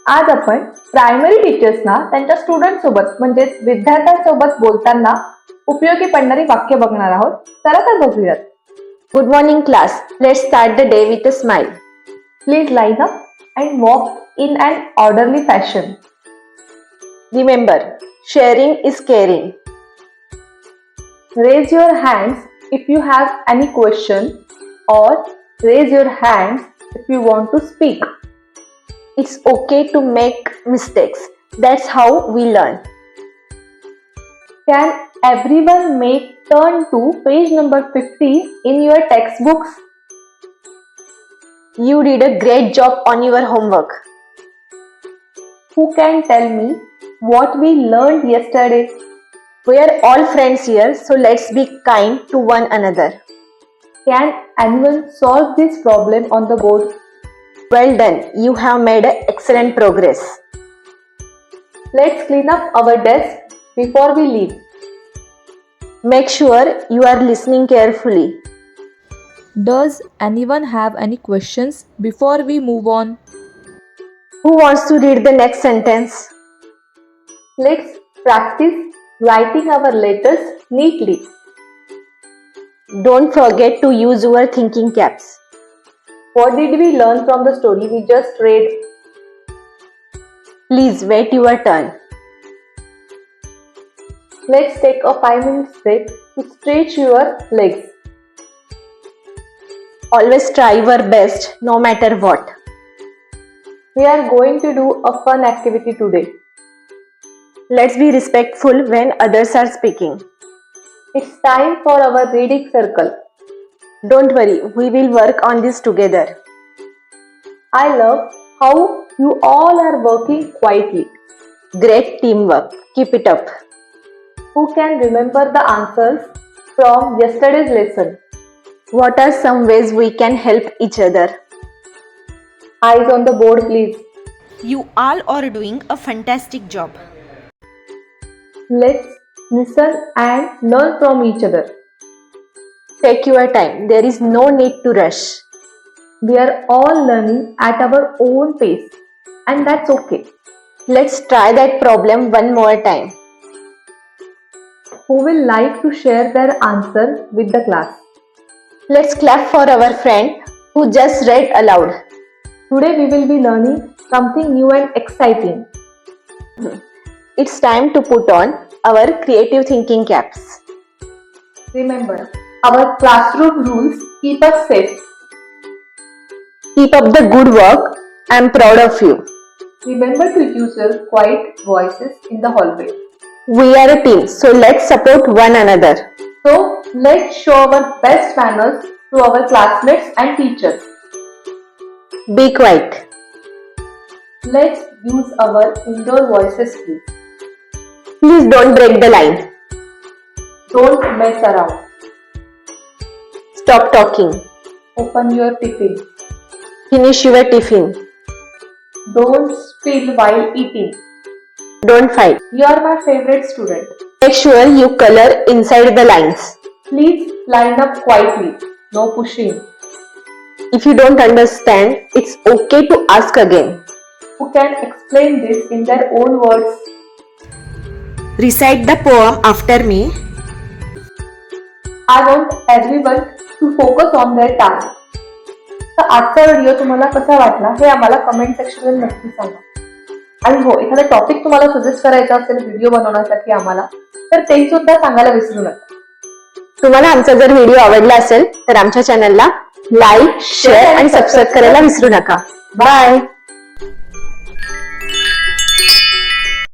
आज आपण प्रायमरी टीचर्सना त्यांच्या स्टुडंट सोबत म्हणजेच विद्यार्थ्यांसोबत बोलताना उपयोगी पडणारी वाक्य बघणार आहोत. चला तर बघूयात. Good morning class. Let's start the day with a smile. Please line up and walk in an orderly fashion. Remember, sharing is caring. Raise your hands if you have any question or raise your hands if you want to speak. It's okay to make mistakes. That's how we learn. Can everyone make turn to page number 50 in your textbooks? You did a great job on your homework. Who can tell me what we learned yesterday? We are all friends here, so let's be kind to one another. Can anyone solve this problem on the board? Well done. You have made excellent progress. Let's clean up our desk before we leave. Make sure you are listening carefully. Does anyone have any questions before we move on? Who wants to read the next sentence? Let's practice writing our letters neatly. Don't forget to use your thinking caps. What did we learn from the story we just read? Please wait your turn. Let's take a 5-minute break to stretch your legs. Always try your best no matter what. We are going to do a fun activity today. Let's be respectful when others are speaking. It's time for our reading circle. Don't worry, we will work on this together. I love how you all are working quietly. Great teamwork. Keep it up. Who can remember the answers from yesterday's lesson? What are some ways we can help each other? Eyes on the board, please. You all are doing a fantastic job. Let's listen and learn from each other. Take your time. There is no need to rush. We are all learning at our own pace, and that's okay. Let's try that problem one more time. Who will like to share their answer with the class? Let's clap for our friend who just read aloud. Today we will be learning something new and exciting. It's time to put on our creative thinking caps. Remember, our classroom rules keep us safe. Keep up the good work. I'm proud of you. Remember to use your quiet voices in the hallway. We are a team, so let's support one another. So, let's show our best manners to our classmates and teachers. Be quiet. Let's use our indoor voices too. Please don't break the line. Don't mess around. Stop talking. Open your tiffin. Finish your tiffin. Don't spill while eating. Don't fight. You are my favorite student. Make sure you color inside the lines. Please line up quietly. No pushing. If you don't understand, it's okay to ask again. Who can explain this in their own words? Recite the poem after me. I want everyone to focus on their task. तर आजचा video तुम्हाला कसा वाटला हे आम्हाला comment section मध्ये नक्की सांगा. आणि हो, एखादा टॉपिक तुम्हाला सजेस्ट करायचा असेल व्हिडिओ बनवण्यासाठी आम्हाला, तर ते सुद्धा सांगायला विसरू नका. तुम्हाला आमचा जर व्हिडिओ आवडला असेल तर आमच्या चॅनलला लाईक, शेअर आणि सबस्क्राईब करायला विसरू नका. बाय.